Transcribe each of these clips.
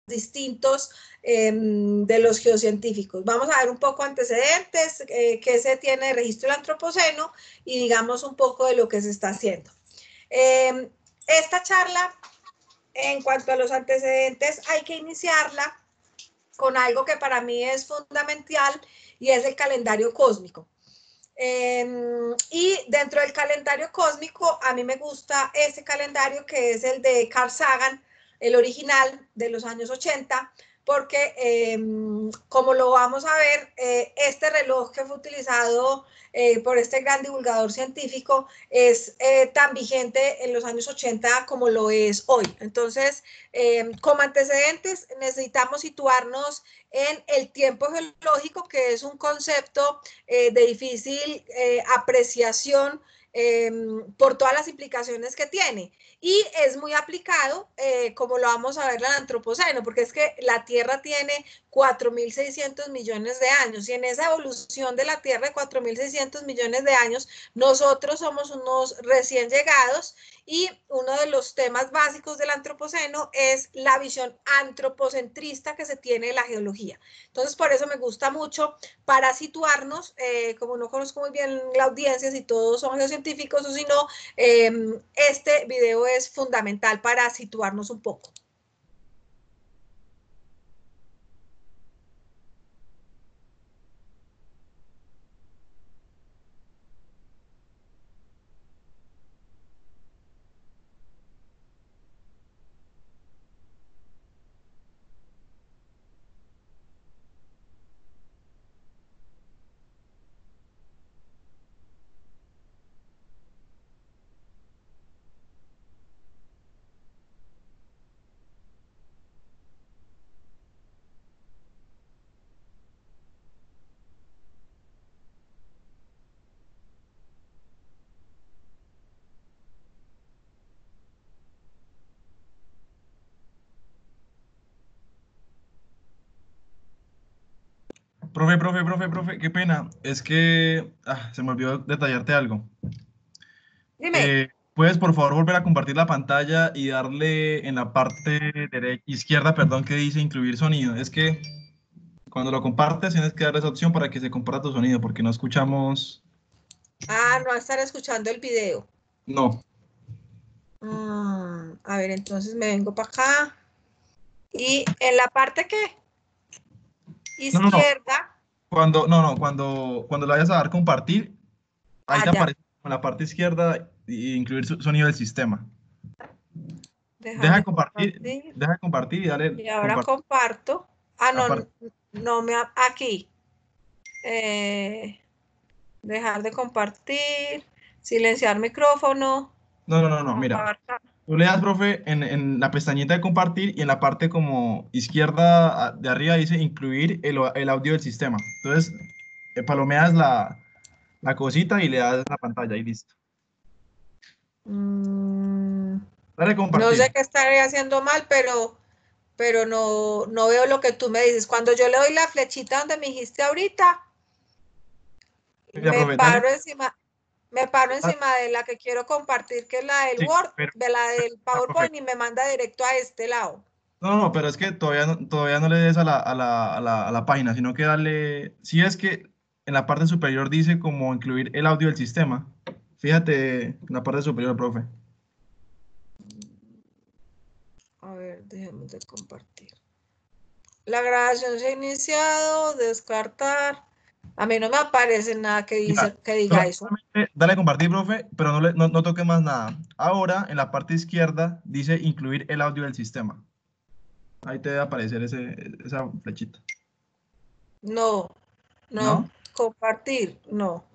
distintos de los geocientíficos. Vamos a ver un poco antecedentes, qué se tiene de registro del antropoceno y digamos un poco de lo que se está haciendo. Esta charla, en cuanto a los antecedentes, hay que iniciarla con algo que para mí es fundamental y es el calendario cósmico. Y dentro del calendario cósmico, a mí me gusta ese calendario que es el de Carl Sagan, el original de los años 80, porque como lo vamos a ver, este reloj que fue utilizado por este gran divulgador científico es tan vigente en los años 80 como lo es hoy. Entonces, como antecedentes, necesitamos situarnos en el tiempo geológico, que es un concepto de difícil apreciación por todas las implicaciones que tiene. Y es muy aplicado, como lo vamos a ver en el antropoceno, porque es que la Tierra tiene 4.600 millones de años, y en esa evolución de la Tierra de 4.600 millones de años, nosotros somos unos recién llegados, y uno de los temas básicos del antropoceno es la visión antropocentrista que se tiene de la geología. Entonces, por eso me gusta mucho, para situarnos, como no conozco muy bien la audiencia, si todos son geocientíficos o si no, este video es fundamental para situarnos un poco. Profe, qué pena. Es que se me olvidó detallarte algo. Dime. ¿Puedes por favor volver a compartir la pantalla y darle en la parte izquierda, perdón, que dice incluir sonido? Es que cuando lo compartes tienes que darle esa opción para que se comparta tu sonido, porque no escuchamos. Ah, no estar escuchando el video. No. A ver, entonces me vengo para acá. Y en la parte que No. izquierda. Cuando le vayas a dar compartir, ahí te Allá. aparece en la parte izquierda incluir sonido del sistema. Dejar de compartir. Deja de compartir y dale Y ahora compartir. comparto. Ah, Aparte. no me... Aquí. Dejar de compartir. Silenciar micrófono. No, mira. Apagar. Tú le das, profe, en la pestañita de compartir y en la parte como izquierda de arriba dice incluir el audio del sistema. Entonces, palomeas la cosita y le das la pantalla y listo. Dale No sé compartir. qué estaré haciendo mal, pero no veo lo que tú me dices. Cuando yo le doy la flechita donde me dijiste ahorita, Mira, profe, dale. me paro encima de la que quiero compartir, que es la del Sí, Word, pero, de la del profe. PowerPoint, y me manda directo a este lado. No, pero es que todavía no le des a la página, sino que dale. Si es que en la parte superior dice como incluir el audio del sistema. Fíjate en la parte superior, profe. A ver, dejemos de compartir. La grabación se ha iniciado, descartar. A mí no me aparece nada que diga eso. Dale a compartir, profe, pero no toques más nada. Ahora, en la parte izquierda, dice incluir el audio del sistema. Ahí te debe aparecer esa flechita. No, ¿No? compartir, no.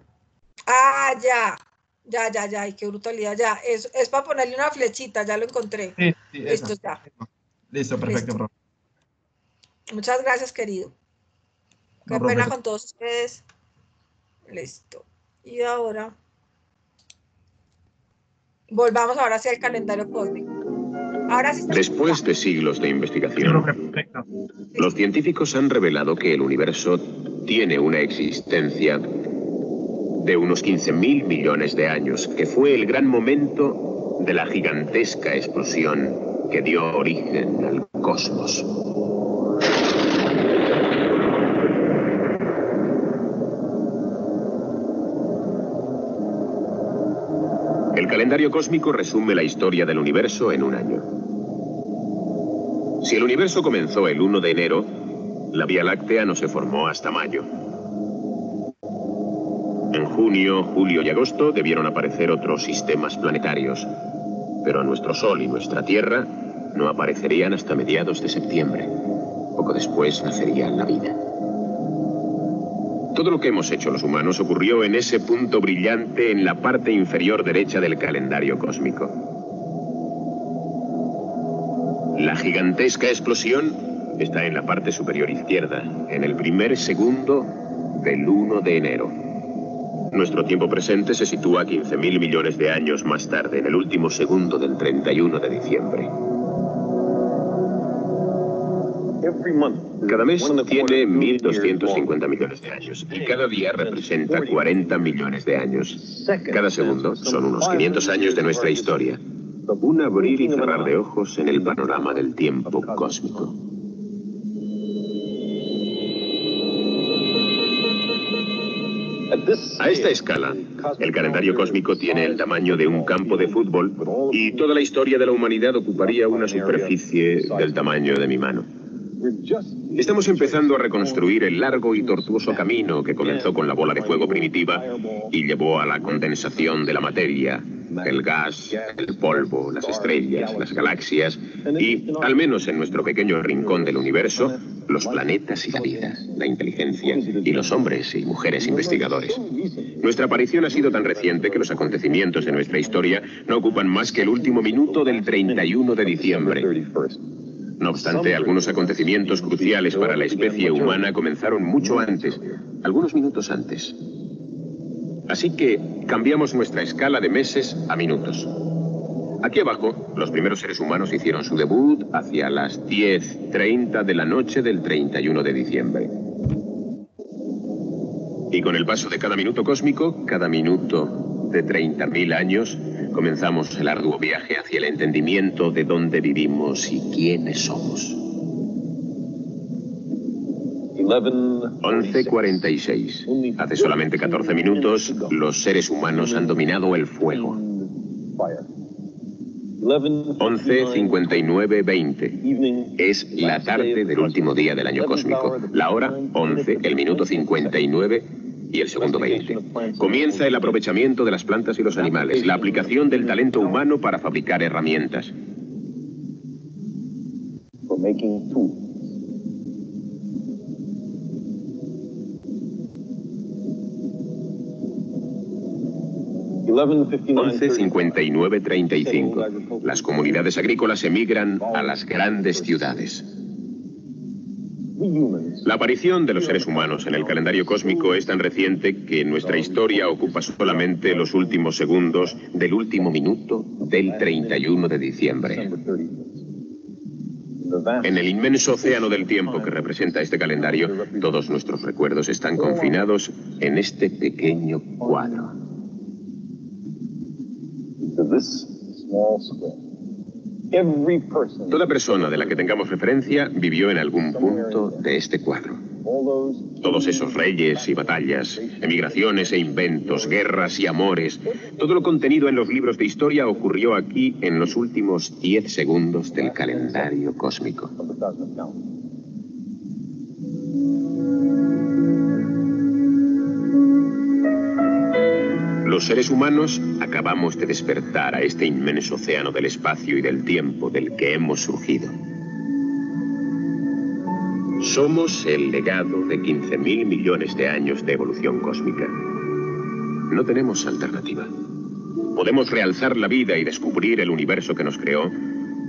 Ah, ya. Ay, qué brutalidad, ya. Es para ponerle una flechita, ya lo encontré. Sí, Listo, esa. ya. Listo, perfecto, Listo. profe. Muchas gracias, querido. Qué No, pena profe. con todos ustedes. Listo. Y ahora, volvamos ahora hacia el calendario cósmico. Ahora sí se Después escucha. de siglos de Sí, investigación, profe, perfecto. los científicos han revelado que el universo tiene una existencia de unos 15.000 millones de años, que fue el gran momento de la gigantesca explosión que dio origen al cosmos. El calendario cósmico resume la historia del universo en un año. Si el universo comenzó el 1 de enero, la Vía Láctea no se formó hasta mayo. En junio, julio y agosto debieron aparecer otros sistemas planetarios, pero nuestro Sol y nuestra Tierra no aparecerían hasta mediados de septiembre. Poco después nacería la vida. Todo lo que hemos hecho los humanos ocurrió en ese punto brillante en la parte inferior derecha del calendario cósmico. La gigantesca explosión está en la parte superior izquierda, en el primer segundo del 1 de enero. Nuestro tiempo presente se sitúa 15.000 millones de años más tarde, en el último segundo del 31 de diciembre. Cada mes tiene 1.250 millones de años y cada día representa 40 millones de años. Cada segundo son unos 500 años de nuestra historia. Un abrir y cerrar de ojos en el panorama del tiempo cósmico. A esta escala, el calendario cósmico tiene el tamaño de un campo de fútbol y toda la historia de la humanidad ocuparía una superficie del tamaño de mi mano. Estamos empezando a reconstruir el largo y tortuoso camino que comenzó con la bola de fuego primitiva y llevó a la condensación de la materia, el gas, el polvo, las estrellas, las galaxias y, al menos en nuestro pequeño rincón del universo, los planetas y la vida, la inteligencia y los hombres y mujeres investigadores. Nuestra aparición ha sido tan reciente que los acontecimientos de nuestra historia no ocupan más que el último minuto del 31 de diciembre. No obstante, algunos acontecimientos cruciales para la especie humana comenzaron mucho antes, algunos minutos antes. Así que cambiamos nuestra escala de meses a minutos. Aquí abajo, los primeros seres humanos hicieron su debut hacia las 10:30 de la noche del 31 de diciembre. Y con el paso de cada minuto cósmico, cada minuto de 30.000 años, comenzamos el arduo viaje hacia el entendimiento de dónde vivimos y quiénes somos. 11:46. Hace solamente 14 minutos, los seres humanos han dominado el fuego. 11:59:20. Es la tarde del último día del año cósmico. La hora 11, el minuto 59 y el segundo 20. Comienza el aprovechamiento de las plantas y los animales, la aplicación del talento humano para fabricar herramientas. 11:59:35. Las comunidades agrícolas emigran a las grandes ciudades. La aparición de los seres humanos en el calendario cósmico es tan reciente que nuestra historia ocupa solamente los últimos segundos del último minuto del 31 de diciembre. En el inmenso océano del tiempo que representa este calendario, todos nuestros recuerdos están confinados en este pequeño cuadro. Toda persona de la que tengamos referencia vivió en algún punto de este cuadro. Todos esos reyes y batallas, emigraciones e inventos, guerras y amores, todo lo contenido en los libros de historia ocurrió aquí en los últimos 10 segundos del calendario cósmico. Los seres humanos acabamos de despertar a este inmenso océano del espacio y del tiempo del que hemos surgido. Somos el legado de 15.000 millones de años de evolución cósmica. No tenemos alternativa. Podemos realzar la vida y descubrir el universo que nos creó,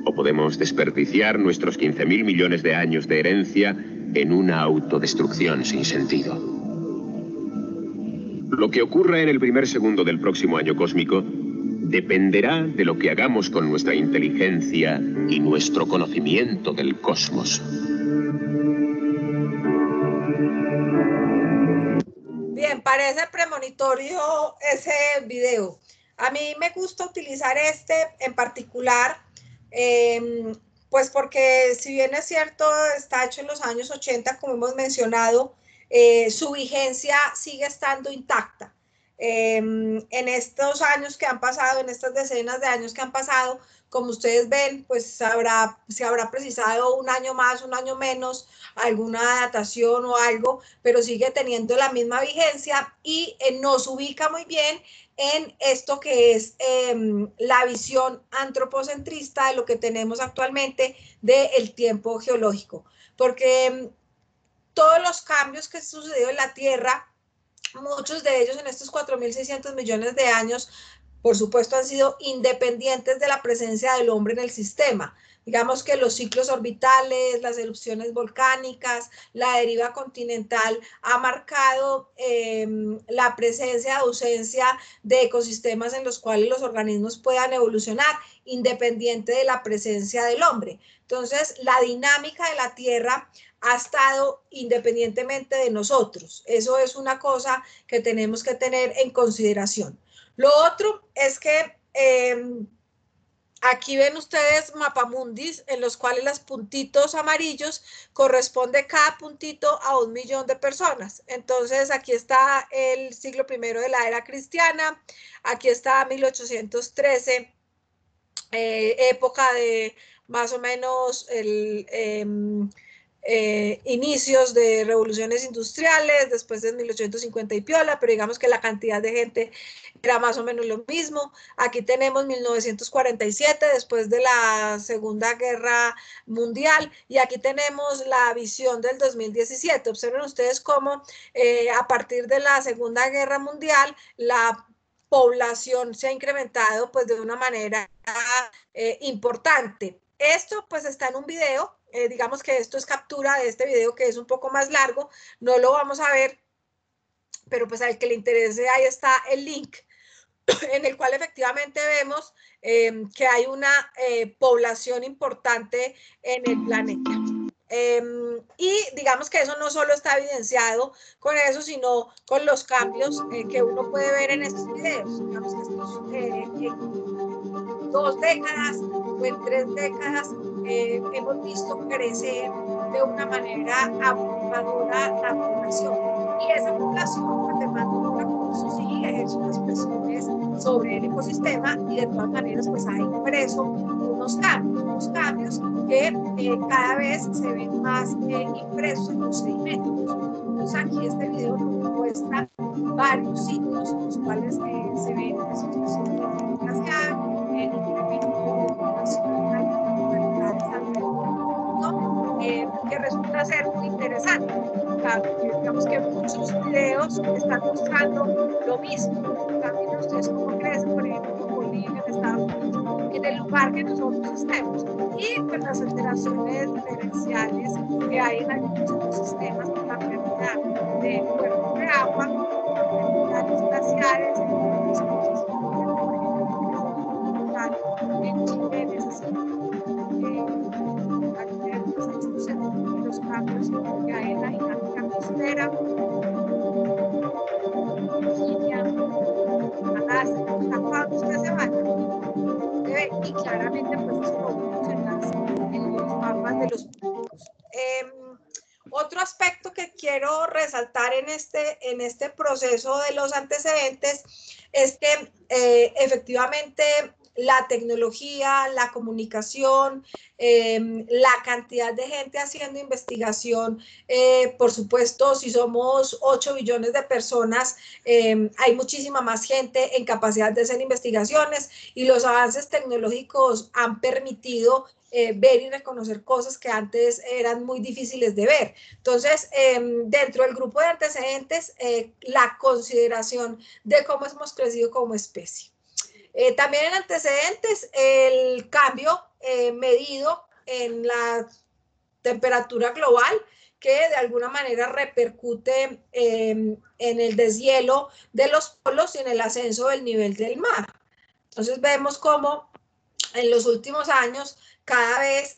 o podemos desperdiciar nuestros 15.000 millones de años de herencia en una autodestrucción sin sentido. Lo que ocurra en el primer segundo del próximo año cósmico dependerá de lo que hagamos con nuestra inteligencia y nuestro conocimiento del cosmos. Bien, parece premonitorio ese video. A mí me gusta utilizar este en particular Pues porque si bien es cierto, está hecho en los años 80, como hemos mencionado, su vigencia sigue estando intacta. En estos años que han pasado, en estas decenas de años que han pasado, como ustedes ven, pues se habrá precisado un año más, un año menos, alguna adaptación o algo, pero sigue teniendo la misma vigencia y nos ubica muy bien en esto que es la visión antropocentrista de lo que tenemos actualmente del tiempo geológico. Porque todos los cambios que sucedió en la Tierra, muchos de ellos en estos 4.600 millones de años, por supuesto, han sido independientes de la presencia del hombre en el sistema. Digamos que los ciclos orbitales, las erupciones volcánicas, la deriva continental ha marcado la presencia, ausencia de ecosistemas en los cuales los organismos puedan evolucionar, independiente de la presencia del hombre. Entonces, la dinámica de la Tierra ha estado independientemente de nosotros. Eso es una cosa que tenemos que tener en consideración. Lo otro es que aquí ven ustedes mapamundis en los cuales los puntitos amarillos corresponde cada puntito a 1 millón de personas. Entonces aquí está el siglo I de la era cristiana, aquí está 1813, época de más o menos inicios de revoluciones industriales, después de 1850 y piola, pero digamos que la cantidad de gente era más o menos lo mismo. Aquí tenemos 1947, después de la Segunda Guerra Mundial, y aquí tenemos la visión del 2017. Observen ustedes cómo a partir de la Segunda Guerra Mundial, la población se ha incrementado pues de una manera importante. Esto pues está en un video, digamos que esto es captura de este video que es un poco más largo, no lo vamos a ver, pero pues al que le interese ahí está el link en el cual efectivamente vemos que hay una población importante en el planeta. Y digamos que eso no solo está evidenciado con eso, sino con los cambios que uno puede ver en estos videos. Digamos que estos 2 décadas o en 3 décadas hemos visto crecer de una manera abrumadora la población. Y esa población pues, demanda unos recursos y ejerce unas presiones sobre el ecosistema y de todas maneras pues ha impreso unos cambios que cada vez se ven más impresos en los sedimentos. Entonces aquí este video nos muestra varios sitios en los cuales se ven esos glaciares, el incremento de población que resulta ser muy interesante. Digamos que muchos videos están mostrando lo mismo. También ustedes cómo crecen, por ejemplo, en Bolivia, en Estados Unidos, en el lugar que nosotros estemos. Y con las alteraciones diferenciales que hay en algunos ecosistemas, con la pérdida de cuerpos de agua, la pérdida de los glaciares, en Chile necesita los cambios que hay en la dinámica costera, Virginia, Alaska, cuando usted se vaya, y claramente pues eso lo vemos en los mapas de los puntos. Otro aspecto que quiero resaltar en este proceso de los antecedentes es que efectivamente la tecnología, la comunicación, la cantidad de gente haciendo investigación, por supuesto, si somos 8 billones de personas, hay muchísima más gente en capacidad de hacer investigaciones y los avances tecnológicos han permitido ver y reconocer cosas que antes eran muy difíciles de ver. Entonces, dentro del grupo de antecedentes, la consideración de cómo hemos crecido como especie. También en antecedentes, el cambio medido en la temperatura global, que de alguna manera repercute en el deshielo de los polos y en el ascenso del nivel del mar. Entonces vemos cómo en los últimos años cada vez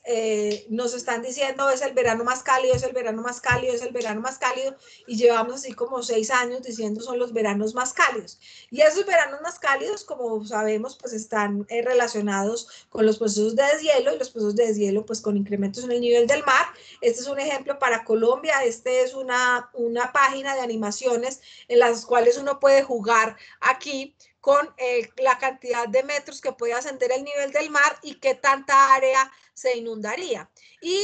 nos están diciendo es el verano más cálido, es el verano más cálido, es el verano más cálido, y llevamos así como 6 años diciendo son los veranos más cálidos. Y esos veranos más cálidos, como sabemos, pues están relacionados con los procesos de deshielo, y los procesos de deshielo pues con incrementos en el nivel del mar. Este es un ejemplo para Colombia. Este es una página de animaciones en las cuales uno puede jugar aquí con la cantidad de metros que puede ascender el nivel del mar y qué tanta área se inundaría. Y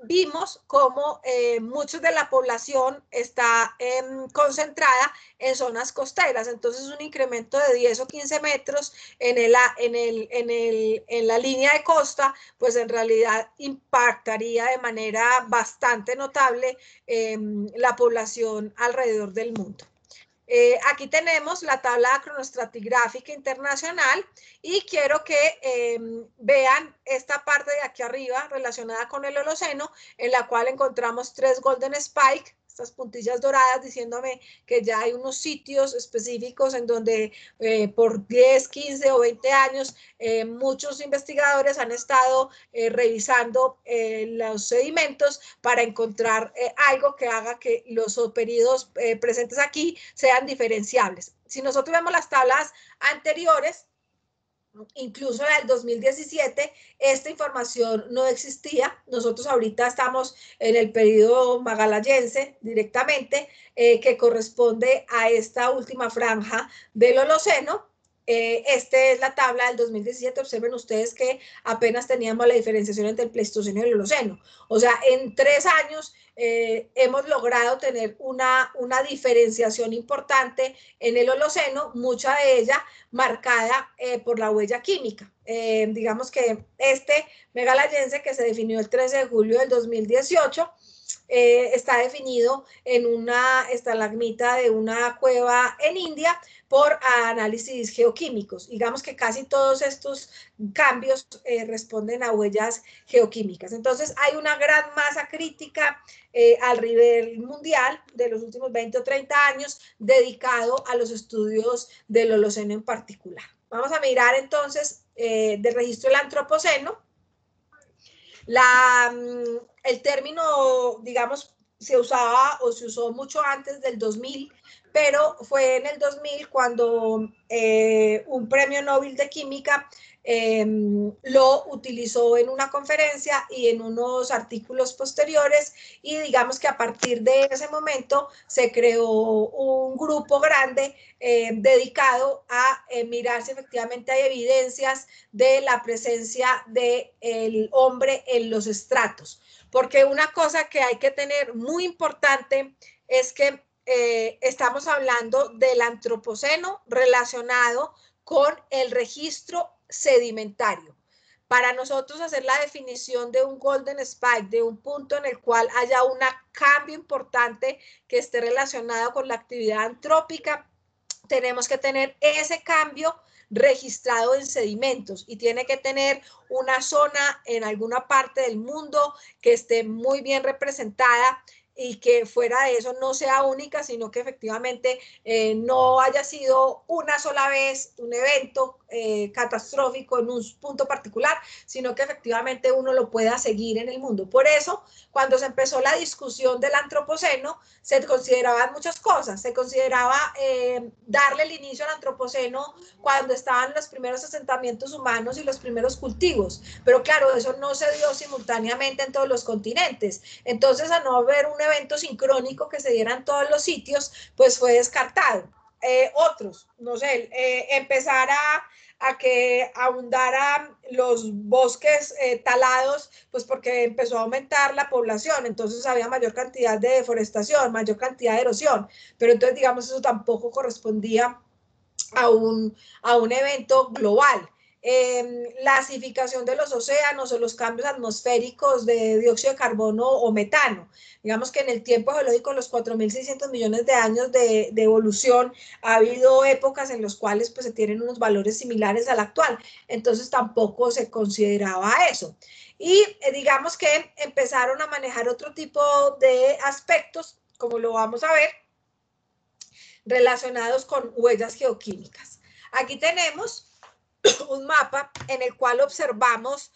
vimos cómo mucha de la población está concentrada en zonas costeras. Entonces, un incremento de 10 o 15 metros en la línea de costa, pues en realidad impactaría de manera bastante notable la población alrededor del mundo. Aquí tenemos la tabla cronoestratigráfica internacional, y quiero que vean esta parte de aquí arriba relacionada con el Holoceno, en la cual encontramos 3 Golden Spike, estas puntillas doradas, diciéndome que ya hay unos sitios específicos en donde por 10, 15 o 20 años muchos investigadores han estado revisando los sedimentos para encontrar algo que haga que los periodos presentes aquí sean diferenciables. Si nosotros vemos las tablas anteriores, incluso la del 2017, esta información no existía. Nosotros ahorita estamos en el periodo magalayense directamente, que corresponde a esta última franja del Holoceno. Esta es la tabla del 2017. Observen ustedes que apenas teníamos la diferenciación entre el Pleistoceno y el Holoceno. O sea, en 3 años hemos logrado tener una diferenciación importante en el Holoceno, mucha de ella marcada por la huella química. Digamos que este megalayense, que se definió el 13 de julio del 2018, está definido en una estalagmita de una cueva en India por análisis geoquímicos. Digamos que casi todos estos cambios responden a huellas geoquímicas. Entonces hay una gran masa crítica al nivel mundial de los últimos 20 o 30 años dedicado a los estudios del Holoceno en particular. Vamos a mirar entonces del registro del Antropoceno. El término, digamos, se usaba o se usó mucho antes del 2000, pero fue en el 2000 cuando un premio Nobel de Química lo utilizó en una conferencia y en unos artículos posteriores, y digamos que a partir de ese momento se creó un grupo grande dedicado a mirar si efectivamente hay evidencias de la presencia del hombre en los estratos. Porque una cosa que hay que tener muy importante es que estamos hablando del Antropoceno relacionado con el registro sedimentario. Para nosotros hacer la definición de un Golden Spike, de un punto en el cual haya un cambio importante que esté relacionado con la actividad antrópica, tenemos que tener ese cambio registrado en sedimentos, y tiene que tener una zona en alguna parte del mundo que esté muy bien representada, y que fuera de eso no sea única, sino que efectivamente no haya sido una sola vez un evento catastrófico en un punto particular, sino que efectivamente uno lo pueda seguir en el mundo. Por eso, cuando se empezó la discusión del Antropoceno, se consideraban muchas cosas. Se consideraba darle el inicio al Antropoceno cuando estaban los primeros asentamientos humanos y los primeros cultivos, pero claro, eso no se dio simultáneamente en todos los continentes. Entonces, a no haber un evento sincrónico que se diera en todos los sitios, pues fue descartado. Otros, no sé, empezar a que abundaran los bosques talados, pues porque empezó a aumentar la población, entonces había mayor cantidad de deforestación, mayor cantidad de erosión, pero entonces digamos eso tampoco correspondía a un evento global. La acidificación de los océanos o los cambios atmosféricos de dióxido de carbono o metano. Digamos que en el tiempo geológico, los 4.600 millones de años de evolución, ha habido épocas en las cuales pues, se tienen unos valores similares al actual, entonces tampoco se consideraba eso. Y digamos que empezaron a manejar otro tipo de aspectos, como lo vamos a ver, relacionados con huellas geoquímicas. Aquí tenemos un mapa en el cual observamos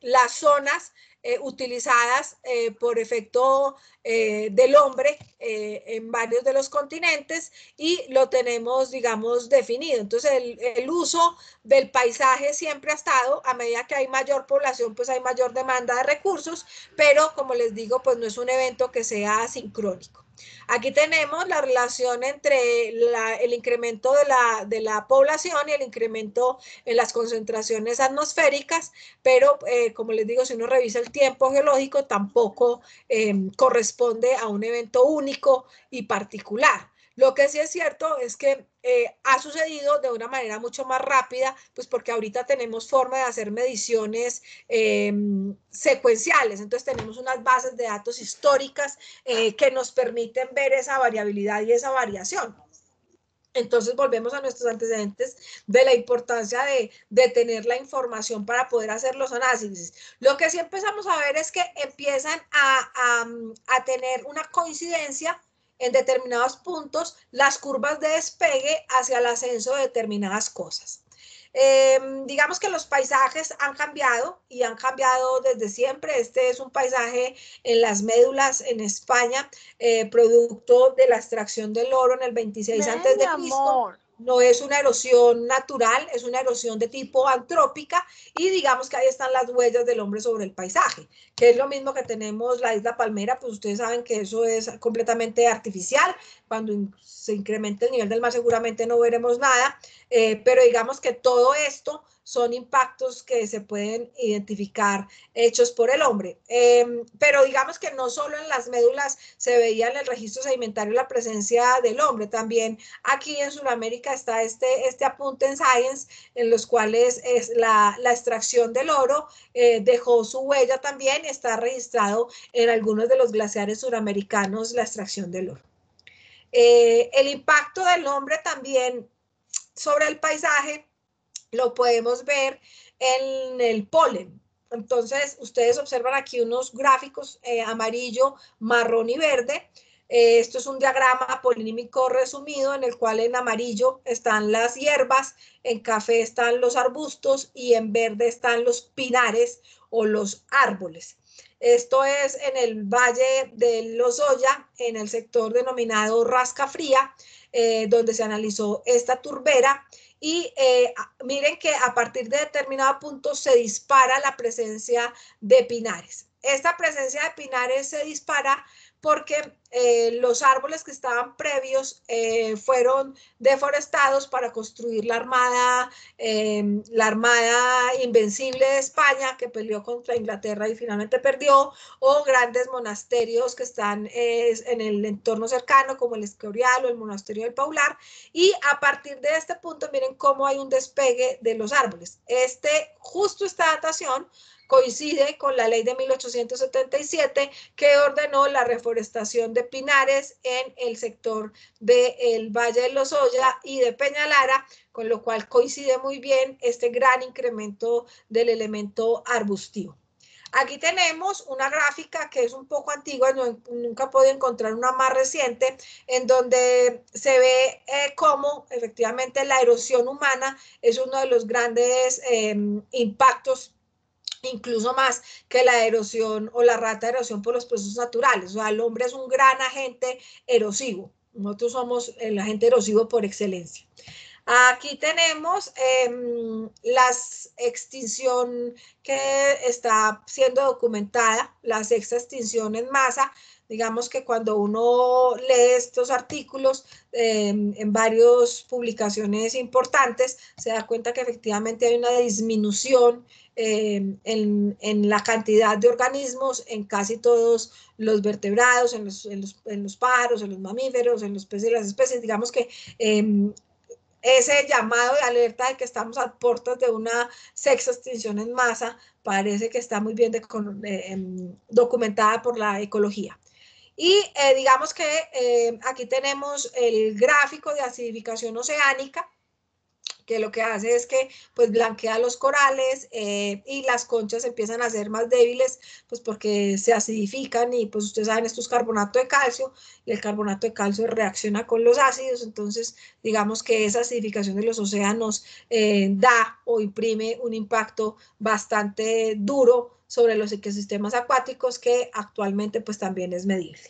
las zonas utilizadas por efecto del hombre en varios de los continentes y lo tenemos, digamos, definido. Entonces, el uso del paisaje siempre ha estado, a medida que hay mayor población, pues hay mayor demanda de recursos, pero como les digo, pues no es un evento que sea sincrónico. Aquí tenemos la relación entre el incremento de la población y el incremento en las concentraciones atmosféricas, pero como les digo, si uno revisa el tiempo geológico, tampoco corresponde a un evento único y particular. Lo que sí es cierto es que ha sucedido de una manera mucho más rápida, pues porque ahorita tenemos forma de hacer mediciones secuenciales, entonces tenemos unas bases de datos históricas que nos permiten ver esa variabilidad y esa variación. Entonces volvemos a nuestros antecedentes de la importancia de tener la información para poder hacer los análisis. Lo que sí empezamos a ver es que empiezan a tener una coincidencia en determinados puntos las curvas de despegue hacia el ascenso de determinadas cosas. Digamos que los paisajes han cambiado y han cambiado desde siempre. Este es un paisaje en las médulas en España, producto de la extracción del oro en el 26 a.C. No es una erosión natural, es una erosión de tipo antrópica y digamos que ahí están las huellas del hombre sobre el paisaje, que es lo mismo que tenemos la isla Palmera, pues ustedes saben que eso es completamente artificial. Cuando se incremente el nivel del mar seguramente no veremos nada, pero digamos que todo esto son impactos que se pueden identificar hechos por el hombre. Pero digamos que no solo en las médulas se veía en el registro sedimentario la presencia del hombre, también aquí en Sudamérica está este apunte en Science, en los cuales es la extracción del oro dejó su huella también, está registrado en algunos de los glaciares suramericanos la extracción del oro. El impacto del hombre también sobre el paisaje lo podemos ver en el polen. Entonces, ustedes observan aquí unos gráficos amarillo, marrón y verde. Esto es un diagrama polinímico resumido en el cual en amarillo están las hierbas, en café están los arbustos y en verde están los pinares o los árboles. Esto es en el Valle de Lozoya, en el sector denominado Rasca Fría, donde se analizó esta turbera. Y miren que a partir de determinado punto se dispara la presencia de pinares. Esta presencia de pinares se dispara porque los árboles que estaban previos fueron deforestados para construir la armada invencible de España, que peleó contra Inglaterra y finalmente perdió, o grandes monasterios que están en el entorno cercano, como el Escorial o el monasterio del Paular, y a partir de este punto miren cómo hay un despegue de los árboles. Justo esta datación coincide con la ley de 1877 que ordenó la reforestación de pinares en el sector del Valle de Lozoya y de Peñalara, con lo cual coincide muy bien este gran incremento del elemento arbustivo. Aquí tenemos una gráfica que es un poco antigua, nunca he podido encontrar una más reciente, en donde se ve cómo efectivamente la erosión humana es uno de los grandes impactos, incluso más que la erosión o la rata de erosión por los procesos naturales. O sea, el hombre es un gran agente erosivo. Nosotros somos el agente erosivo por excelencia. Aquí tenemos la extinción que está siendo documentada, la sexta extinción en masa. Digamos que cuando uno lee estos artículos en varias publicaciones importantes, se da cuenta que efectivamente hay una disminución en la cantidad de organismos en casi todos los vertebrados, en los pájaros, en los mamíferos, en los peces y las especies. Digamos que ese llamado de alerta de que estamos a puertas de una sexta extinción en masa parece que está muy bien documentada por la ecología. Y digamos que aquí tenemos el gráfico de acidificación oceánica, que lo que hace es que pues blanquea los corales y las conchas empiezan a ser más débiles, pues porque se acidifican y pues ustedes saben, esto es carbonato de calcio y el carbonato de calcio reacciona con los ácidos, entonces digamos que esa acidificación de los océanos da o imprime un impacto bastante duro sobre los ecosistemas acuáticos que actualmente pues también es medible.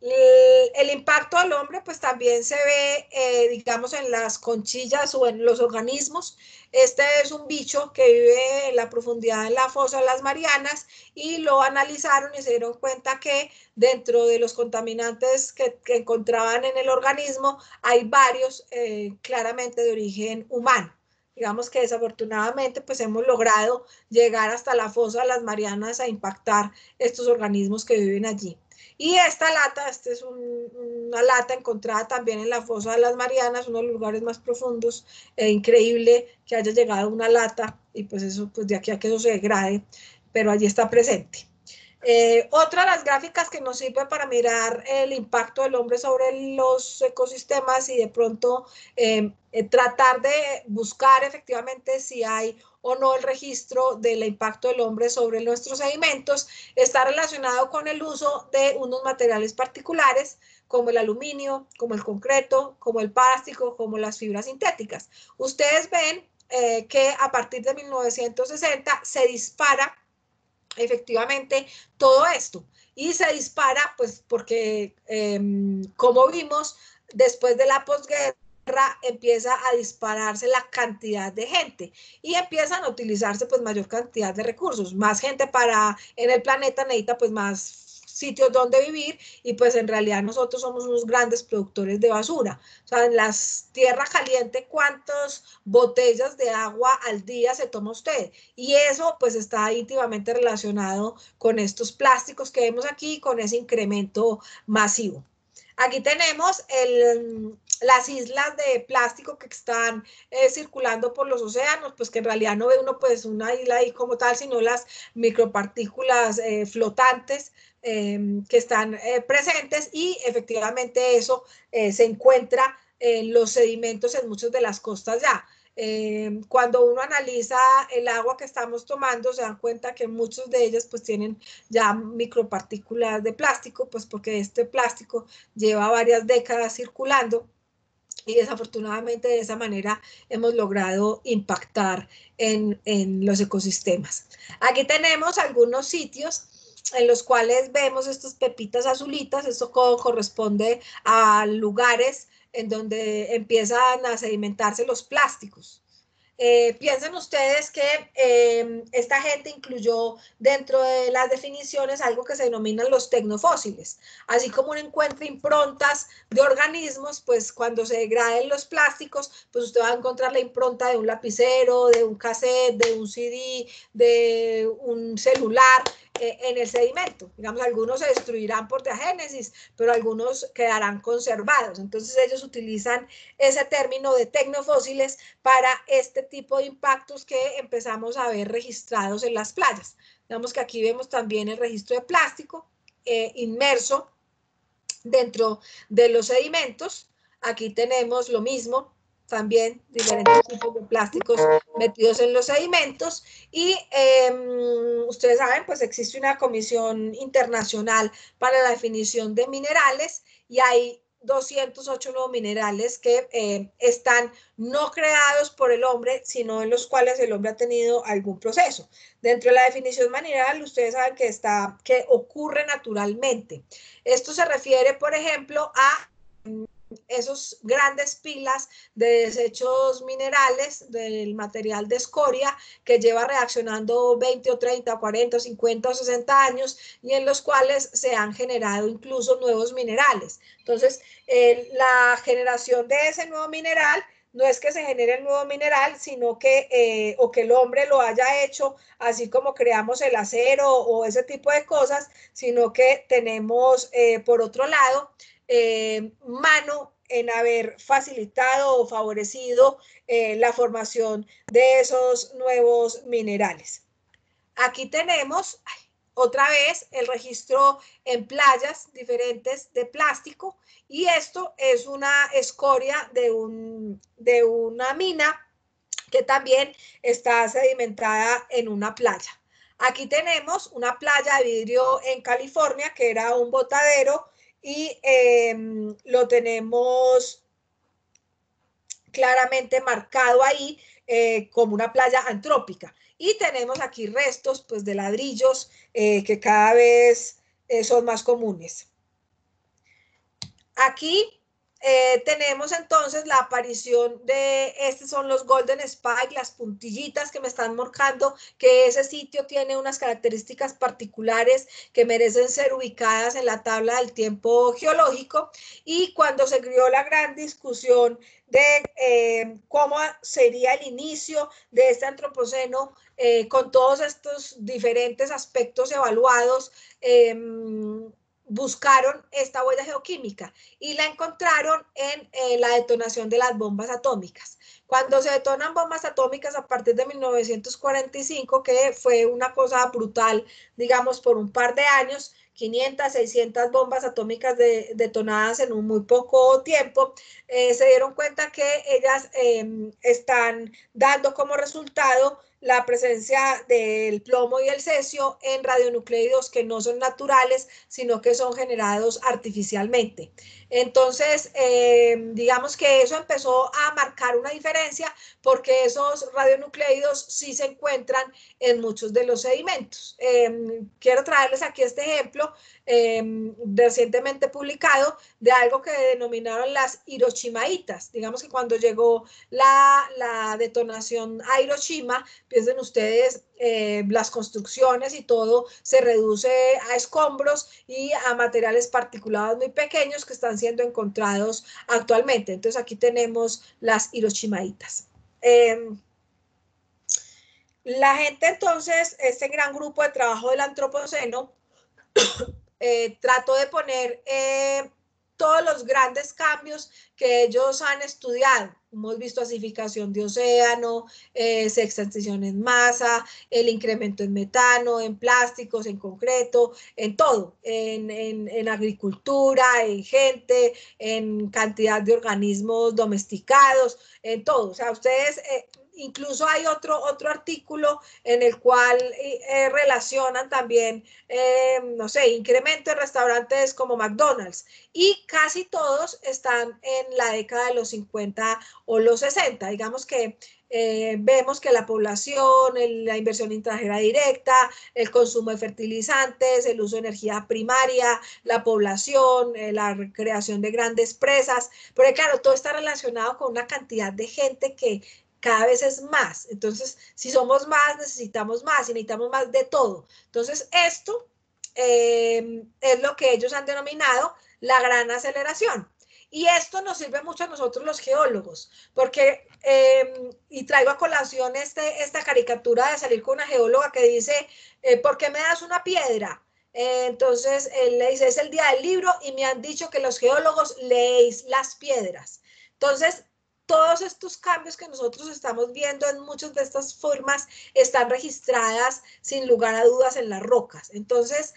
El impacto al hombre pues también se ve, digamos, en las conchillas o en los organismos. Este es un bicho que vive en la profundidad en la fosa de las Marianas y lo analizaron y se dieron cuenta que dentro de los contaminantes que encontraban en el organismo hay varios claramente de origen humano. Digamos que desafortunadamente pues hemos logrado llegar hasta la fosa de las Marianas a impactar estos organismos que viven allí. Y esta lata, esta es una lata encontrada también en la fosa de las Marianas, uno de los lugares más profundos, increíble que haya llegado una lata y pues eso, pues de aquí a que eso se degrade, pero allí está presente. Otra de las gráficas que nos sirve para mirar el impacto del hombre sobre los ecosistemas y de pronto tratar de buscar efectivamente si hay o no el registro del impacto del hombre sobre nuestros sedimentos, está relacionado con el uso de unos materiales particulares como el aluminio, como el concreto, como el plástico, como las fibras sintéticas. Ustedes ven que a partir de 1960 se dispara efectivamente todo esto y se dispara pues porque como vimos después de la posguerra empieza a dispararse la cantidad de gente y empiezan a utilizarse pues mayor cantidad de recursos, más gente para en el planeta necesita pues más sitios donde vivir y pues en realidad nosotros somos unos grandes productores de basura. O sea, en las tierra caliente, ¿cuántas botellas de agua al día se toma usted? Y eso pues está íntimamente relacionado con estos plásticos que vemos aquí, con ese incremento masivo. Aquí tenemos las islas de plástico que están circulando por los océanos, pues que en realidad no ve uno pues una isla ahí como tal, sino las micropartículas flotantes que están presentes y efectivamente eso se encuentra en los sedimentos en muchas de las costas ya. Cuando uno analiza el agua que estamos tomando, se dan cuenta que muchos de ellas pues tienen ya micropartículas de plástico, pues porque este plástico lleva varias décadas circulando y desafortunadamente de esa manera hemos logrado impactar en los ecosistemas. Aquí tenemos algunos sitios en los cuales vemos estas pepitas azulitas, esto corresponde a lugares en donde empiezan a sedimentarse los plásticos. Piensen ustedes que esta gente incluyó dentro de las definiciones algo que se denominan los tecnofósiles, así como uno encuentra improntas de organismos, pues cuando se degraden los plásticos, pues usted va a encontrar la impronta de un lapicero, de un cassette, de un CD, de un celular, en el sedimento. Digamos, algunos se destruirán por diagénesis, pero algunos quedarán conservados. Entonces ellos utilizan ese término de tecnofósiles para este tipo de impactos que empezamos a ver registrados en las playas. Digamos que aquí vemos también el registro de plástico inmerso dentro de los sedimentos. Aquí tenemos lo mismo, también diferentes tipos de plásticos metidos en los sedimentos y ustedes saben, pues existe una comisión internacional para la definición de minerales y hay 208 nuevos minerales que están no creados por el hombre, sino en los cuales el hombre ha tenido algún proceso. Dentro de la definición mineral, ustedes saben que ocurre naturalmente. Esto se refiere, por ejemplo, a esos grandes pilas de desechos minerales del material de escoria que lleva reaccionando 20 o 30 o 40 o 50 o 60 años y en los cuales se han generado incluso nuevos minerales. Entonces, la generación de ese nuevo mineral no es que se genere el nuevo mineral, sino que, o que el hombre lo haya hecho, así como creamos el acero o ese tipo de cosas, sino que tenemos, por otro lado, mano en haber facilitado o favorecido la formación de esos nuevos minerales. Aquí tenemos otra vez el registro en playas diferentes de plástico, y esto es una escoria de una mina que también está sedimentada en una playa. Aquí tenemos una playa de vidrio en California, que era un botadero, y lo tenemos claramente marcado ahí como una playa antrópica. Y tenemos aquí restos pues, de ladrillos que cada vez son más comunes. Aquí tenemos entonces la aparición de, estos son los Golden Spike, las puntillitas que me están marcando que ese sitio tiene unas características particulares que merecen ser ubicadas en la tabla del tiempo geológico. Y cuando se creó la gran discusión de cómo sería el inicio de este antropoceno, con todos estos diferentes aspectos evaluados, buscaron esta huella geoquímica y la encontraron en la detonación de las bombas atómicas. Cuando se detonan bombas atómicas a partir de 1945, que fue una cosa brutal, digamos, por un par de años, 500, 600 bombas atómicas detonadas en un muy poco tiempo, se dieron cuenta que ellas están dando como resultado la presencia del plomo y el cesio en radionucleidos que no son naturales, sino que son generados artificialmente. Entonces, digamos que eso empezó a marcar una diferencia porque esos radionucleidos sí se encuentran en muchos de los sedimentos. Quiero traerles aquí este ejemplo recientemente publicado de algo que denominaron las hiroshimaitas. Digamos que cuando llegó la detonación a Hiroshima, piensen ustedes, las construcciones y todo se reduce a escombros y a materiales particulados muy pequeños que están siendo encontrados actualmente. Entonces aquí tenemos las hiroshimaitas. La gente entonces, este gran grupo de trabajo del antropoceno, trató de poner todos los grandes cambios que ellos han estudiado. Hemos visto acidificación de océano, sextantización en masa, el incremento en metano, en plásticos, en concreto, en todo, en agricultura, en gente, en cantidad de organismos domesticados, en todo. O sea, ustedes... incluso hay otro artículo en el cual relacionan también, no sé, incremento en restaurantes como McDonald's, y casi todos están en la década de los 50 o los 60. Digamos que vemos que la población, la inversión extranjera directa, el consumo de fertilizantes, el uso de energía primaria, la población, la creación de grandes presas, porque claro, todo está relacionado con una cantidad de gente que cada vez es más. Entonces, si somos más, necesitamos más y necesitamos más de todo. Entonces, esto es lo que ellos han denominado la gran aceleración. Y esto nos sirve mucho a nosotros los geólogos, porque, y traigo a colación esta caricatura de salir con una geóloga que dice, ¿por qué me das una piedra? Entonces, él le dice, es el día del libro y me han dicho que los geólogos leéis las piedras. Entonces, todos estos cambios que nosotros estamos viendo en muchas de estas formas están registradas sin lugar a dudas en las rocas. Entonces,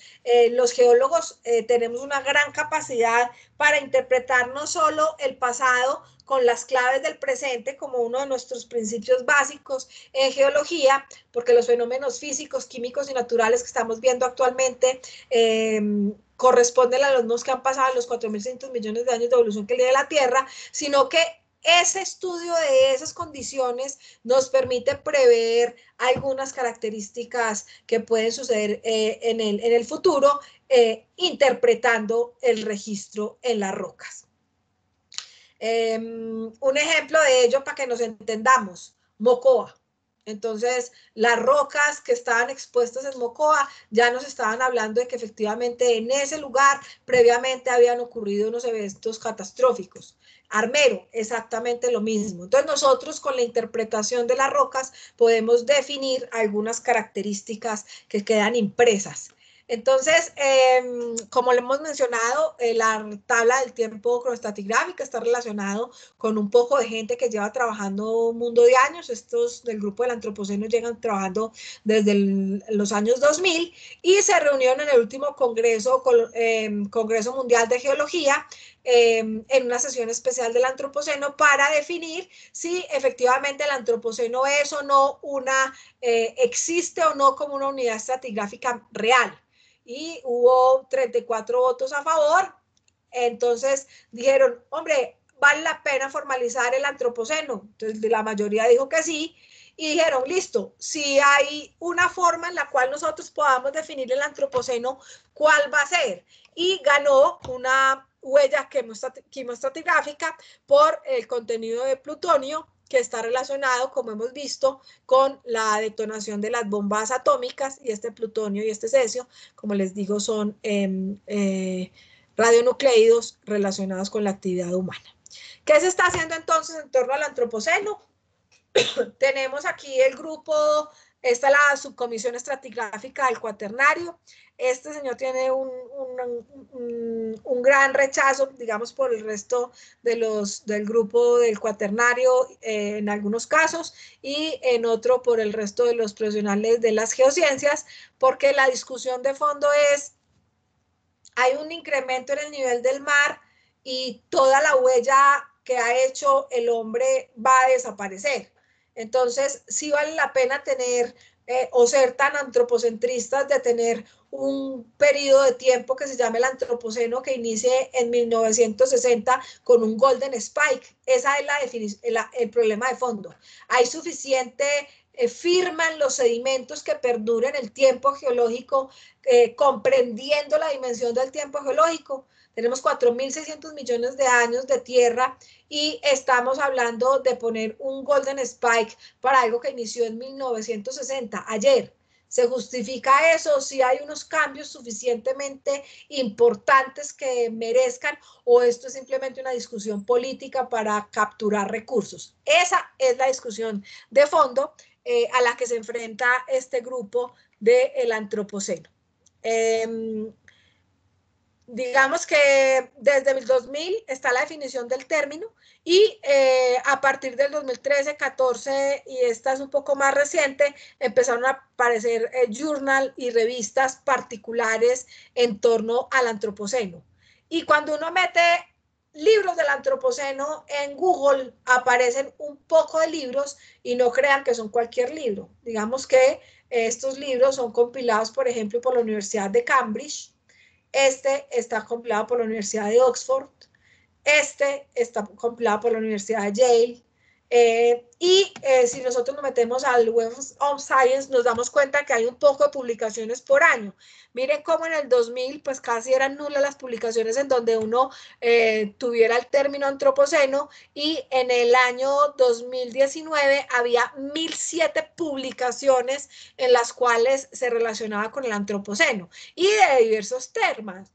los geólogos tenemos una gran capacidad para interpretar no solo el pasado con las claves del presente como uno de nuestros principios básicos en geología, porque los fenómenos físicos, químicos y naturales que estamos viendo actualmente corresponden a los mismos que han pasado los 4.600 millones de años de evolución que tiene la Tierra, sino que ese estudio de esas condiciones nos permite prever algunas características que pueden suceder en el futuro, interpretando el registro en las rocas. Un ejemplo de ello para que nos entendamos, Mocoa. Entonces, las rocas que estaban expuestas en Mocoa ya nos estaban hablando de que efectivamente en ese lugar previamente habían ocurrido unos eventos catastróficos. Armero, exactamente lo mismo. Entonces, nosotros con la interpretación de las rocas podemos definir algunas características que quedan impresas. Entonces, como le hemos mencionado, la tabla del tiempo cronoestratigráfica está relacionado con un poco de gente que lleva trabajando un mundo de años. Estos del grupo del Antropoceno llegan trabajando desde los años 2000 y se reunieron en el último Congreso Mundial de Geología en una sesión especial del Antropoceno para definir si efectivamente el Antropoceno es o no existe o no como una unidad estratigráfica real. Y hubo 34 votos a favor. Entonces dijeron, hombre, vale la pena formalizar el Antropoceno. Entonces la mayoría dijo que sí. Y dijeron, listo, si hay una forma en la cual nosotros podamos definir el Antropoceno, ¿cuál va a ser? Y ganó una huella quimoestratigráfica por el contenido de plutonio, que está relacionado, como hemos visto, con la detonación de las bombas atómicas, y este plutonio y este cesio, como les digo, son radionucleidos relacionados con la actividad humana. ¿Qué se está haciendo entonces en torno al Antropoceno? Tenemos aquí el grupo, esta es la subcomisión estratigráfica del Cuaternario. Este señor tiene un gran rechazo, digamos, por el resto del grupo del Cuaternario en algunos casos, y en otro por el resto de los profesionales de las geociencias, porque la discusión de fondo es, hay un incremento en el nivel del mar y toda la huella que ha hecho el hombre va a desaparecer. Entonces, sí vale la pena tener o ser tan antropocentristas de tener un periodo de tiempo que se llama el Antropoceno, que inicie en 1960 con un Golden Spike. Esa es el problema de fondo. Hay suficiente firma en los sedimentos que perduren el tiempo geológico, comprendiendo la dimensión del tiempo geológico. Tenemos 4.600 millones de años de tierra y estamos hablando de poner un Golden Spike para algo que inició en 1960, ayer. ¿Se justifica eso si hay unos cambios suficientemente importantes que merezcan, o esto es simplemente una discusión política para capturar recursos? Esa es la discusión de fondo a la que se enfrenta este grupo del Antropoceno. Digamos que desde el 2000 está la definición del término, y a partir del 2013, 14, y esta es un poco más reciente, empezaron a aparecer journal y revistas particulares en torno al Antropoceno. Y cuando uno mete libros del Antropoceno en Google, aparecen un poco de libros, y no crean que son cualquier libro. Digamos que estos libros son compilados, por ejemplo, por la Universidad de Cambridge. Este está compilado por la Universidad de Oxford. Este está compilado por la Universidad de Yale. Si nosotros nos metemos al Web of Science, nos damos cuenta que hay un poco de publicaciones por año. Miren cómo en el 2000, pues casi eran nulas las publicaciones en donde uno tuviera el término antropoceno, y en el año 2019 había 1.007 publicaciones en las cuales se relacionaba con el antropoceno, y de diversos temas.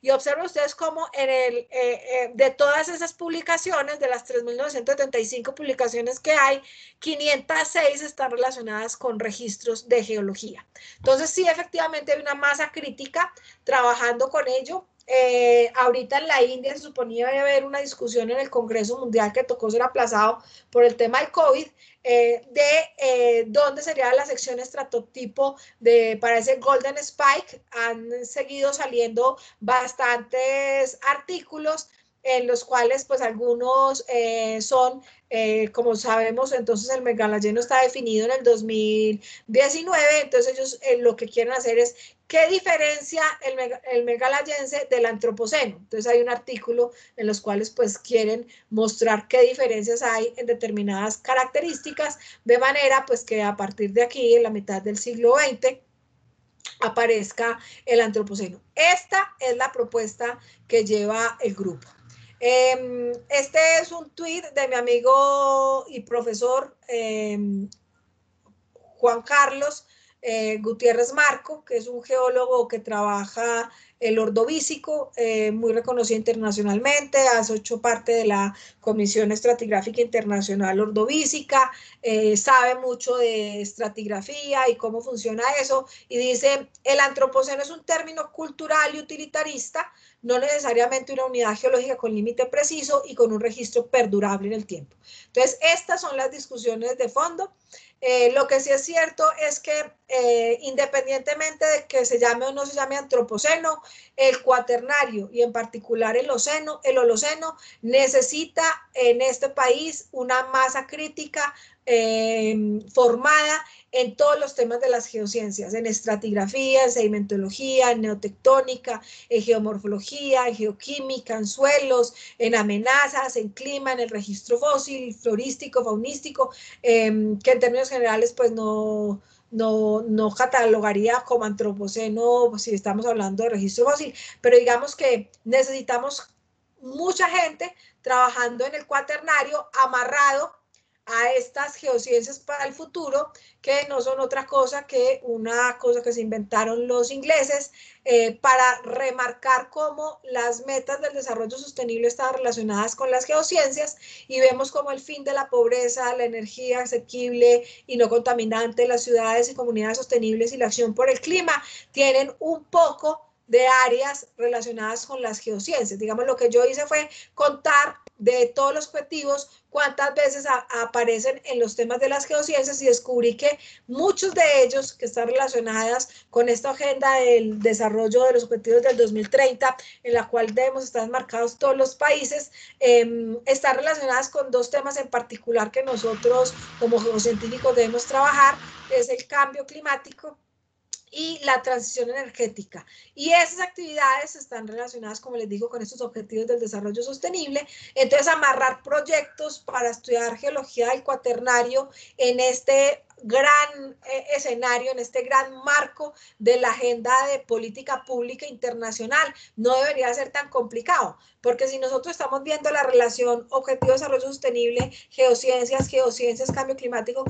Y observen ustedes cómo de todas esas publicaciones, de las 3.975 publicaciones que hay, 506 están relacionadas con registros de geología. Entonces, sí, efectivamente hay una masa crítica trabajando con ello. Ahorita en la India se suponía haber una discusión en el Congreso Mundial que tocó ser aplazado por el tema del COVID, de dónde sería la sección estratotipo para ese Golden Spike. Han seguido saliendo bastantes artículos en los cuales pues algunos son, como sabemos, entonces el megalayeno está definido en el 2019, entonces ellos lo que quieren hacer es ¿qué diferencia el megalayense del antropoceno? Entonces hay un artículo en los cuales pues quieren mostrar qué diferencias hay en determinadas características, de manera pues que a partir de aquí, en la mitad del siglo XX, aparezca el antropoceno. Esta es la propuesta que lleva el grupo. Este es un tuit de mi amigo y profesor Juan Carlos Gutiérrez Marco, que es un geólogo que trabaja el ordovícico, muy reconocido internacionalmente, hace hecho parte de la Comisión Estratigráfica Internacional Ordovícica, sabe mucho de estratigrafía y cómo funciona eso, y dice, el antropoceno es un término cultural y utilitarista, no necesariamente una unidad geológica con límite preciso y con un registro perdurable en el tiempo. Entonces, estas son las discusiones de fondo. Lo que sí es cierto es que independientemente de que se llame o no se llame antropoceno, el cuaternario y en particular el Holoceno necesita en este país una masa crítica formada en todos los temas de las geociencias, en estratigrafía, en sedimentología, en neotectónica, en geomorfología, en geoquímica, en suelos, en amenazas, en clima, en el registro fósil, florístico, faunístico, que en términos generales pues no catalogaría como antropoceno si estamos hablando de registro fósil, pero digamos que necesitamos mucha gente trabajando en el cuaternario amarrado a estas geociencias para el futuro, que no son otra cosa que una cosa que se inventaron los ingleses para remarcar cómo las metas del desarrollo sostenible están relacionadas con las geociencias, y vemos como el fin de la pobreza, la energía asequible y no contaminante, las ciudades y comunidades sostenibles y la acción por el clima tienen un poco de áreas relacionadas con las geociencias. Digamos, lo que yo hice fue contar de todos los objetivos cuántas veces aparecen en los temas de las geociencias, y descubrí que muchos de ellos que están relacionadas con esta agenda del desarrollo de los objetivos del 2030, en la cual debemos estar marcados todos los países, están relacionadas con dos temas en particular que nosotros como geocientíficos debemos trabajar, es el cambio climático y la transición energética. Y esas actividades están relacionadas, como les digo, con estos objetivos del desarrollo sostenible. Entonces, amarrar proyectos para estudiar geología del cuaternario en este gran escenario, en este gran marco de la agenda de política pública internacional, no debería ser tan complicado, porque si nosotros estamos viendo la relación objetivo de desarrollo sostenible, geociencias, cambio climático,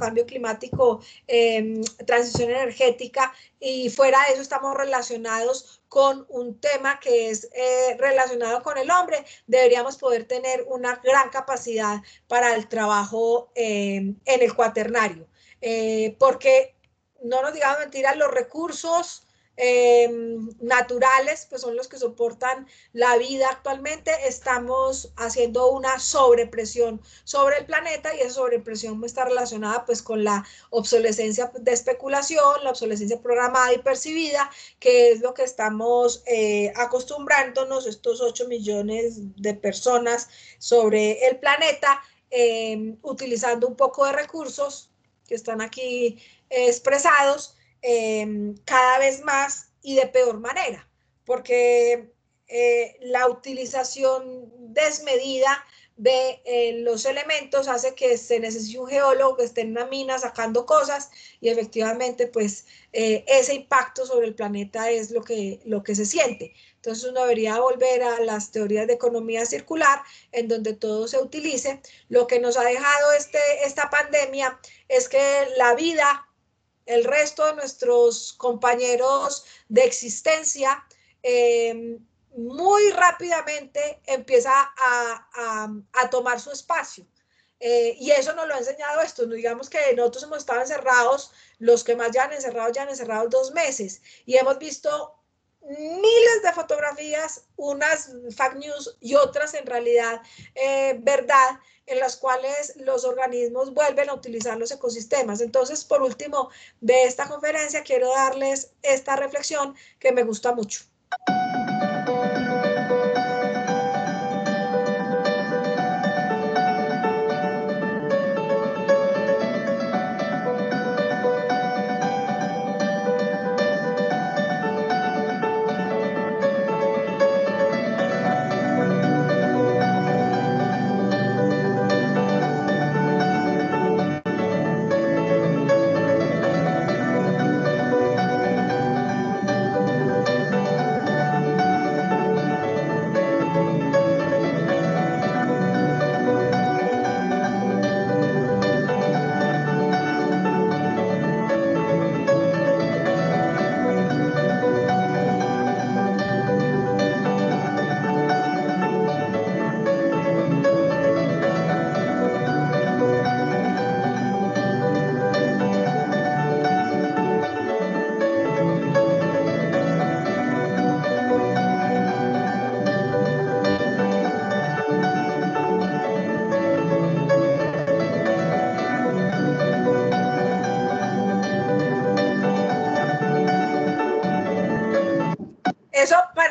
transición energética, y fuera de eso estamos relacionados con un tema que es relacionado con el hombre, deberíamos poder tener una gran capacidad para el trabajo en el cuaternario. Porque no nos digamos mentiras, los recursos naturales pues son los que soportan la vida actualmente. Estamos haciendo una sobrepresión sobre el planeta, y esa sobrepresión está relacionada pues con la obsolescencia de especulación, la obsolescencia programada y percibida, que es lo que estamos acostumbrándonos estos 8 millones de personas sobre el planeta, utilizando un poco de recursos que están aquí expresados cada vez más y de peor manera, porque la utilización desmedida de los elementos hace que se necesite un geólogo que esté en una mina sacando cosas, y efectivamente pues ese impacto sobre el planeta es lo que se siente. Entonces uno debería volver a las teorías de economía circular, en donde todo se utilice. Lo que nos ha dejado esta pandemia es que la vida, el resto de nuestros compañeros de existencia, muy rápidamente empieza a tomar su espacio. Y eso nos lo ha enseñado esto. No digamos que nosotros hemos estado encerrados, los que más ya han encerrado 2 meses, y hemos visto miles de fotografías, unas fake news y otras en realidad verdad, en las cuales los organismos vuelven a utilizar los ecosistemas. Entonces, por último, de esta conferencia quiero darles esta reflexión que me gusta mucho.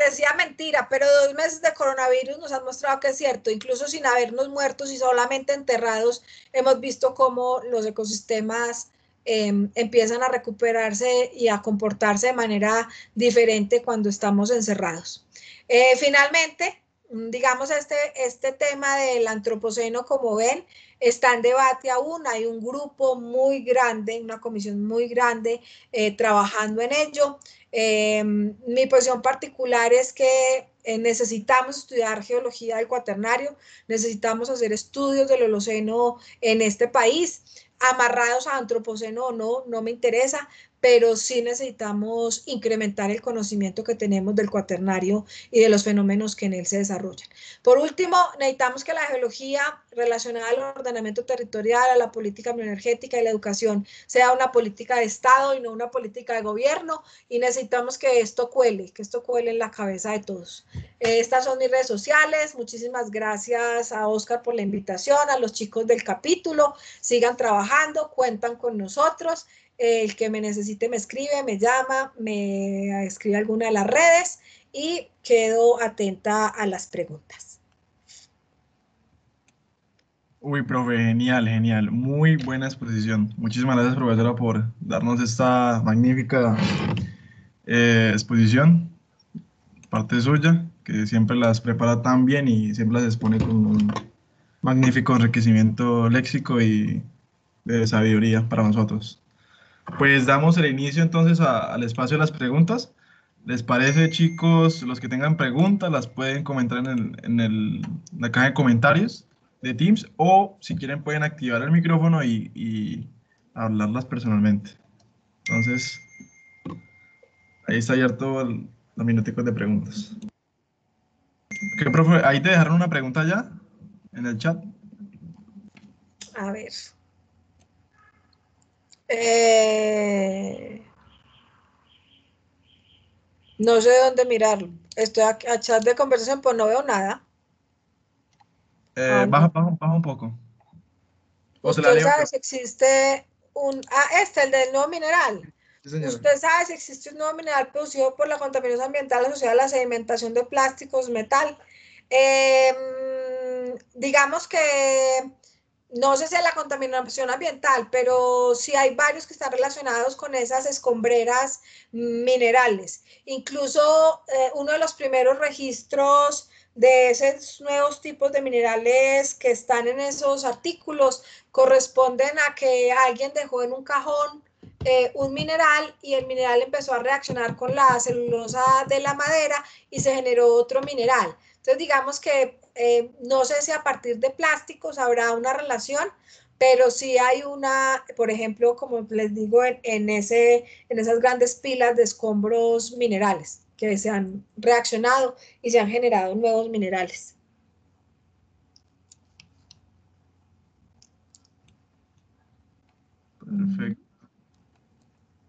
parecía mentira, pero 2 meses de coronavirus nos han mostrado que es cierto. Incluso sin habernos muertos y solamente enterrados, hemos visto cómo los ecosistemas empiezan a recuperarse y a comportarse de manera diferente cuando estamos encerrados. Finalmente, digamos, este tema del antropoceno, como ven, está en debate aún. Hay un grupo muy grande, una comisión muy grande trabajando en ello. Mi posición particular es que necesitamos estudiar geología del cuaternario, necesitamos hacer estudios del Holoceno en este país, amarrados a antropoceno o no, no me interesa, pero sí necesitamos incrementar el conocimiento que tenemos del cuaternario y de los fenómenos que en él se desarrollan. Por último, necesitamos que la geología relacionada al ordenamiento territorial, a la política bioenergética y la educación sea una política de Estado y no una política de gobierno, y necesitamos que esto cuele en la cabeza de todos. Estas son mis redes sociales. Muchísimas gracias a Oscar por la invitación, a los chicos del capítulo. Sigan trabajando, cuentan con nosotros. El que me necesite me escribe, me llama, me escribe alguna de las redes y quedo atenta a las preguntas. Uy, profe, genial, genial. Muy buena exposición. Muchísimas gracias, profesora, por darnos esta magnífica exposición, parte suya, que siempre las prepara tan bien y siempre las expone con un magnífico enriquecimiento léxico y de sabiduría para nosotros. Pues damos el inicio entonces al espacio de las preguntas. ¿Les parece, chicos? Los que tengan preguntas las pueden comentar en la caja de comentarios de Teams, o si quieren pueden activar el micrófono y hablarlas personalmente. Entonces, ahí está abierto los minuticos de preguntas. ¿Qué, profe? ¿Ahí te dejaron una pregunta ya en el chat? A ver. No sé dónde mirarlo. Estoy a chat de conversación, pues no veo nada. Baja, baja un poco. O se la Usted leo sabe yo. si existe el del nuevo mineral. Sí, señor. Usted sabe si existe un nuevo mineral producido por la contaminación ambiental asociada a la sedimentación de plásticos, metal. Digamos que no sé si es la contaminación ambiental, pero sí hay varios que están relacionados con esas escombreras minerales. Incluso uno de los primeros registros de esos nuevos tipos de minerales que están en esos artículos corresponden a que alguien dejó en un cajón un mineral y el mineral empezó a reaccionar con la celulosa de la madera y se generó otro mineral. Entonces digamos que no sé si a partir de plásticos habrá una relación, pero sí hay una, por ejemplo, como les digo, en esas grandes pilas de escombros minerales que se han reaccionado y se han generado nuevos minerales. Perfecto.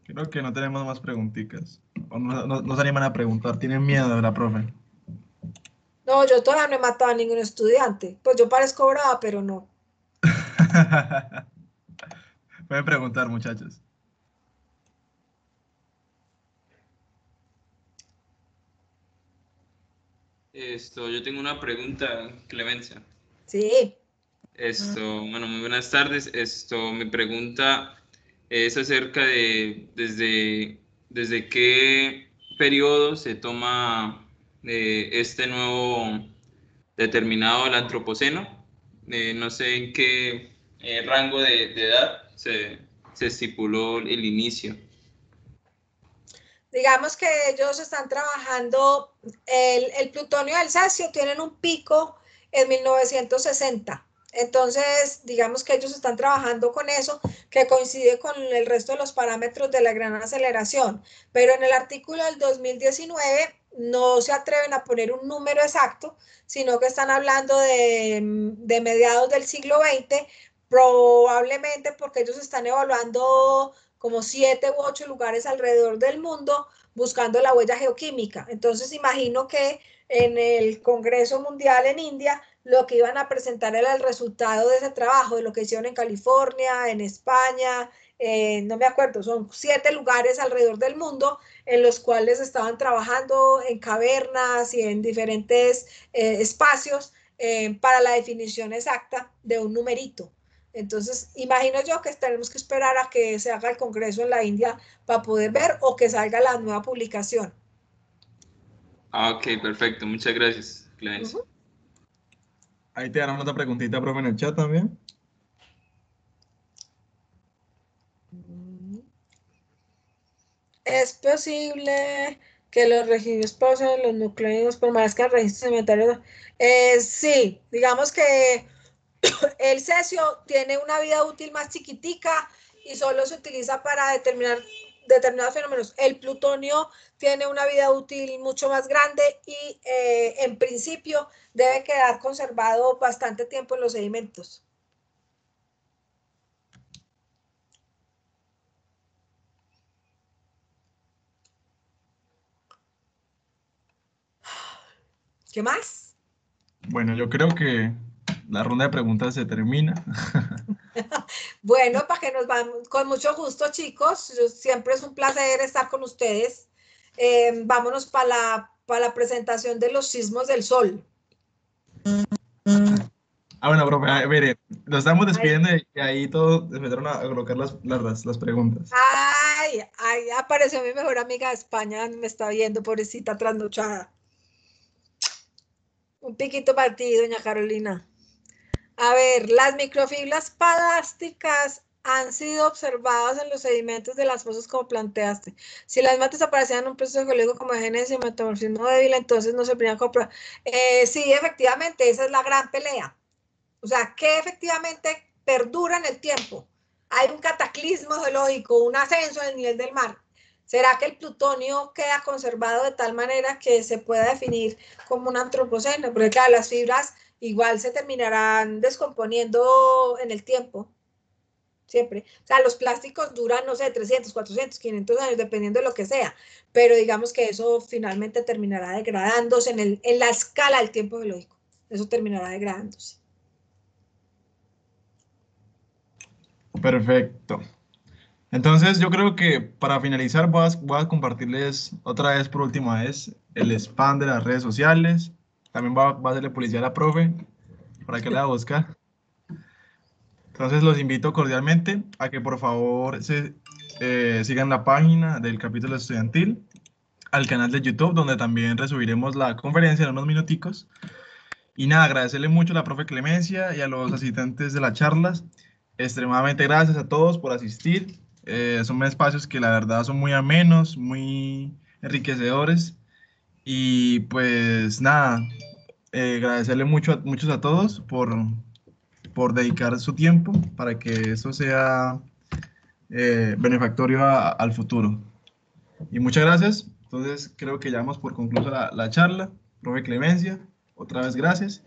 Creo que no tenemos más preguntitas. O no se animan a preguntar, tienen miedo de la profe. No, yo todavía no he matado a ningún estudiante. Pues yo parezco brava, pero no. Pueden preguntar, muchachos. Yo tengo una pregunta, Clemencia. Sí. Bueno, muy buenas tardes. Mi pregunta es acerca de desde qué periodo se toma este nuevo determinado el antropoceno. No sé en qué rango de edad se estipuló el inicio. Digamos que ellos están trabajando, el plutonio y el cesio tienen un pico en 1960. Entonces, digamos que ellos están trabajando con eso, que coincide con el resto de los parámetros de la gran aceleración. Pero en el artículo del 2019 no se atreven a poner un número exacto, sino que están hablando de mediados del siglo XX, probablemente porque ellos están evaluando como 7 u 8 lugares alrededor del mundo buscando la huella geoquímica. Entonces imagino que en el Congreso Mundial en India lo que iban a presentar era el resultado de ese trabajo, de lo que hicieron en California, en España, no me acuerdo, son 7 lugares alrededor del mundo en los cuales estaban trabajando en cavernas y en diferentes espacios para la definición exacta de un numerito. Entonces, imagino yo que tenemos que esperar a que se haga el congreso en la India para poder ver o que salga la nueva publicación. Ah, ok, perfecto. Muchas gracias, Clemencia. Ahí te dan otra preguntita, profe, en el chat también. Es posible que los registros de los nucleótidos permanezcan en registros inventarios. Sí, digamos que el cesio tiene una vida útil más chiquitica y solo se utiliza para determinar determinados fenómenos. El plutonio tiene una vida útil mucho más grande y en principio debe quedar conservado bastante tiempo en los sedimentos. ¿Qué más? Bueno, yo creo que la ronda de preguntas se termina. Bueno, para que nos vamos, con mucho gusto, chicos. Siempre es un placer estar con ustedes. Vámonos para la presentación de los sismos del Sol. Bueno, profe, mire, nos estamos Ay, despidiendo y ahí todos empezaron a colocar las preguntas. ay, apareció mi mejor amiga de España, me está viendo, pobrecita trasnochada. Un piquito para ti, doña Carolina. A ver, las microfibras plásticas han sido observadas en los sedimentos de las fosas como planteaste. Si las matas aparecían en un proceso geológico como de génesis y metamorfismo débil, entonces no servirían como prueba. Sí, efectivamente, esa es la gran pelea. O sea, que efectivamente perdura en el tiempo. Hay un cataclismo geológico, un ascenso del nivel del mar. ¿Será que el plutonio queda conservado de tal manera que se pueda definir como un antropoceno? Porque claro, las fibras igual se terminarán descomponiendo en el tiempo, siempre. O sea, los plásticos duran, no sé, 300, 400, 500 años, dependiendo de lo que sea, pero digamos que eso finalmente terminará degradándose en la escala del tiempo geológico. Eso terminará degradándose. Perfecto. Entonces, yo creo que para finalizar voy a compartirles otra vez por última vez el spam de las redes sociales. También va a hacerle publicidad a la profe para que la busque. Entonces, los invito cordialmente a que por favor sigan la página del capítulo estudiantil, al canal de YouTube, donde también resubiremos la conferencia en unos minuticos. Y nada, agradecerle mucho a la profe Clemencia y a los asistentes de las charlas. Extremadamente gracias a todos por asistir. Son espacios que la verdad son muy amenos, muy enriquecedores. Y pues nada, agradecerle muchos a todos por dedicar su tiempo para que esto sea benefactorio al futuro. Y muchas gracias. Entonces creo que ya damos por conclusa la charla. Profe Clemencia, otra vez gracias.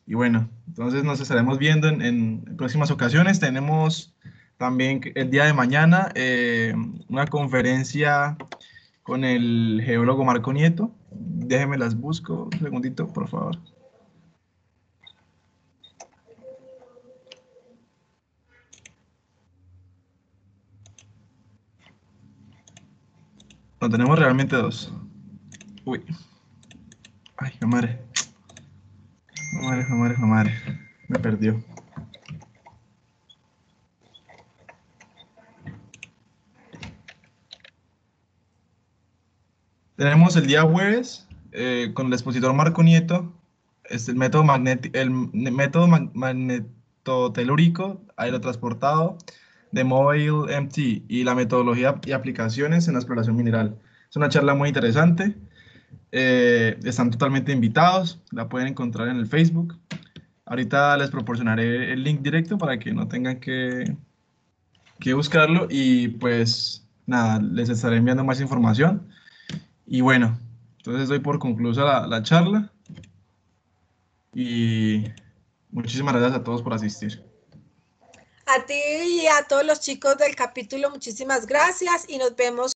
Y bueno, entonces nos estaremos viendo en próximas ocasiones. Tenemos también el día de mañana una conferencia con el geólogo Marco Nieto. Déjenme las busco un segundito, por favor. No, tenemos realmente dos. Uy. Ay, mi madre. Mi madre. Me perdió. Tenemos el día jueves con el expositor Marco Nieto, el método, magnetotelúrico aerotransportado de Mobile MT y la metodología y aplicaciones en la exploración mineral. Es una charla muy interesante. Están totalmente invitados, la pueden encontrar en el Facebook. Ahorita les proporcionaré el link directo para que no tengan que buscarlo y pues nada, les estaré enviando más información. Y bueno, entonces doy por conclusa la charla y muchísimas gracias a todos por asistir. A ti y a todos los chicos del capítulo, muchísimas gracias y nos vemos